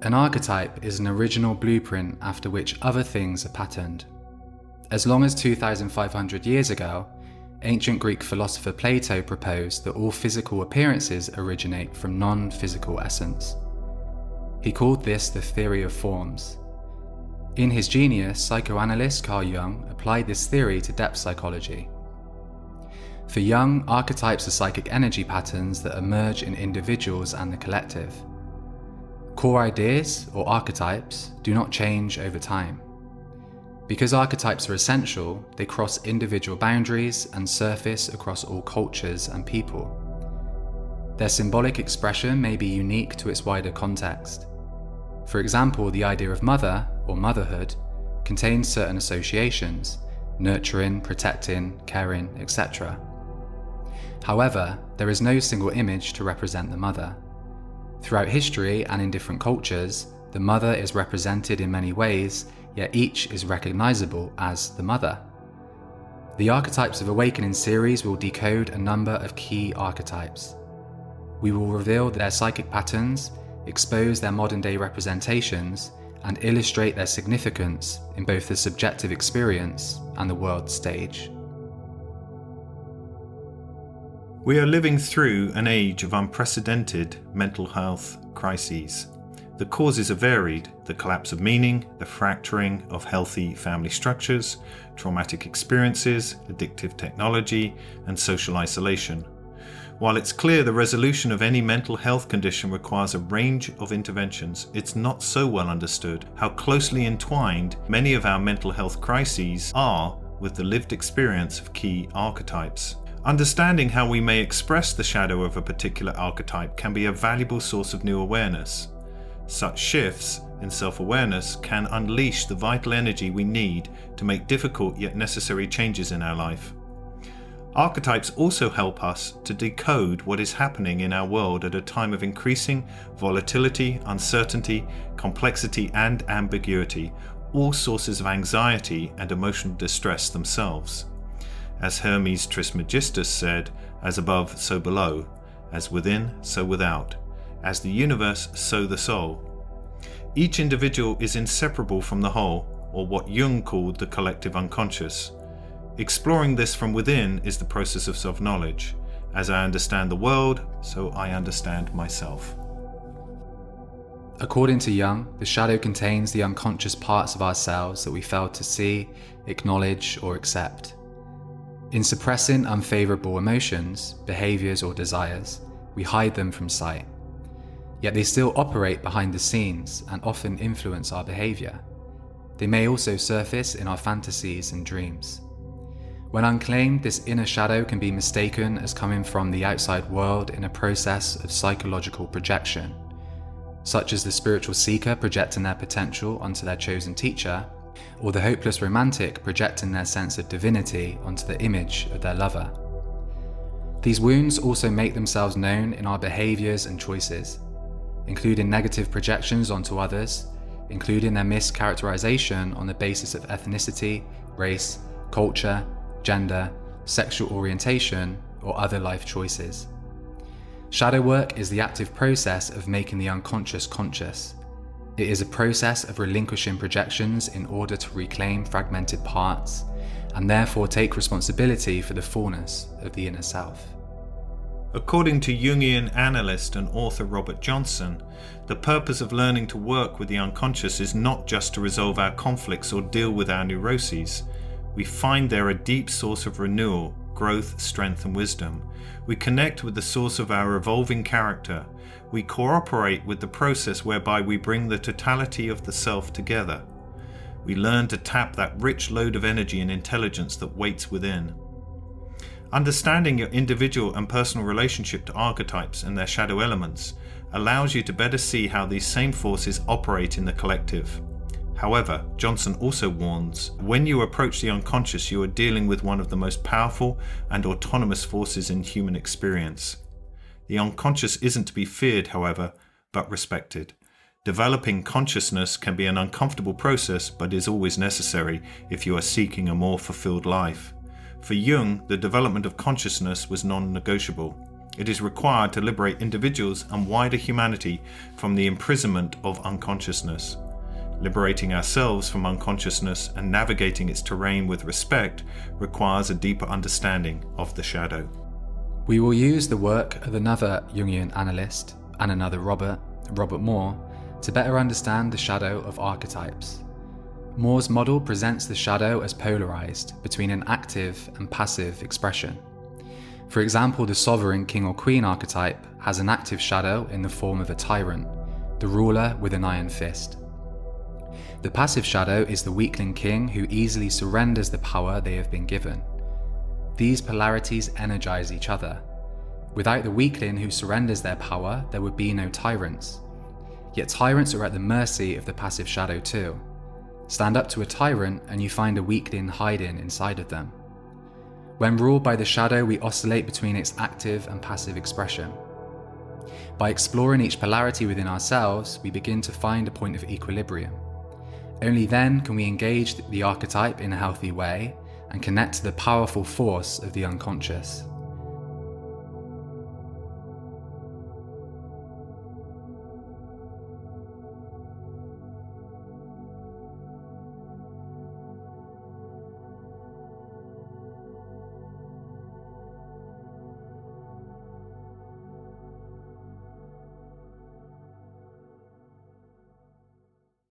An archetype is an original blueprint after which other things are patterned. As long as 2,500 years ago, ancient Greek philosopher Plato proposed that all physical appearances originate from non-physical essence. He called this the theory of forms. In his genius, psychoanalyst Carl Jung applied this theory to depth psychology. For Jung, archetypes are psychic energy patterns that emerge in individuals and the collective. Core ideas, or archetypes, do not change over time. Because archetypes are essential, they cross individual boundaries and surface across all cultures and people. Their symbolic expression may be unique to its wider context. For example, the idea of mother, or motherhood, contains certain associations: nurturing, protecting, caring, etc. However, there is no single image to represent the mother. Throughout history and in different cultures, the mother is represented in many ways, yet each is recognizable as the mother. The Archetypes of Awakening series will decode a number of key archetypes. We will reveal their psychic patterns, expose their modern-day representations, and illustrate their significance in both the subjective experience and the world stage. We are living through an age of unprecedented mental health crises. The causes are varied: the collapse of meaning, the fracturing of healthy family structures, traumatic experiences, addictive technology, and social isolation. While it's clear the resolution of any mental health condition requires a range of interventions, it's not so well understood how closely entwined many of our mental health crises are with the lived experience of key archetypes. Understanding how we may express the shadow of a particular archetype can be a valuable source of new awareness. Such shifts in self-awareness can unleash the vital energy we need to make difficult yet necessary changes in our life. Archetypes also help us to decode what is happening in our world at a time of increasing volatility, uncertainty, complexity, and ambiguity, all sources of anxiety and emotional distress themselves. As Hermes Trismegistus said, "As above, so below, as within, so without, as the universe, so the soul." Each individual is inseparable from the whole, or what Jung called the collective unconscious. Exploring this from within is the process of self-knowledge. As I understand the world, so I understand myself. According to Jung, the shadow contains the unconscious parts of ourselves that we fail to see, acknowledge, or accept. In suppressing unfavorable emotions, behaviors, or desires, we hide them from sight. Yet they still operate behind the scenes and often influence our behavior. They may also surface in our fantasies and dreams. When unclaimed, this inner shadow can be mistaken as coming from the outside world in a process of psychological projection, such as the spiritual seeker projecting their potential onto their chosen teacher, or the hopeless romantic projecting their sense of divinity onto the image of their lover. These wounds also make themselves known in our behaviors and choices, including negative projections onto others, including their mischaracterization on the basis of ethnicity, race, culture, gender, sexual orientation, or other life choices. Shadow work is the active process of making the unconscious conscious. It is a process of relinquishing projections in order to reclaim fragmented parts, and therefore take responsibility for the fullness of the inner self. According to Jungian analyst and author Robert Johnson, the purpose of learning to work with the unconscious is not just to resolve our conflicts or deal with our neuroses. We find there a deep source of renewal, growth, strength, and wisdom. We connect with the source of our evolving character. We cooperate with the process whereby we bring the totality of the self together. We learn to tap that rich load of energy and intelligence that waits within. Understanding your individual and personal relationship to archetypes and their shadow elements allows you to better see how these same forces operate in the collective. However, Johnson also warns, when you approach the unconscious, you are dealing with one of the most powerful and autonomous forces in human experience. The unconscious isn't to be feared, however, but respected. Developing consciousness can be an uncomfortable process, but is always necessary if you are seeking a more fulfilled life. For Jung, the development of consciousness was non-negotiable. It is required to liberate individuals and wider humanity from the imprisonment of unconsciousness. Liberating ourselves from unconsciousness and navigating its terrain with respect requires a deeper understanding of the shadow. We will use the work of another Jungian analyst and another Robert Moore, to better understand the shadow of archetypes. Moore's model presents the shadow as polarized between an active and passive expression. For example, the sovereign king or queen archetype has an active shadow in the form of a tyrant, the ruler with an iron fist. The passive shadow is the weakling king who easily surrenders the power they have been given. These polarities energize each other. Without the weakling who surrenders their power, there would be no tyrants. Yet tyrants are at the mercy of the passive shadow too. Stand up to a tyrant and you find a weakling hiding inside of them. When ruled by the shadow, we oscillate between its active and passive expression. By exploring each polarity within ourselves, we begin to find a point of equilibrium. Only then can we engage the archetype in a healthy way and connect to the powerful force of the unconscious.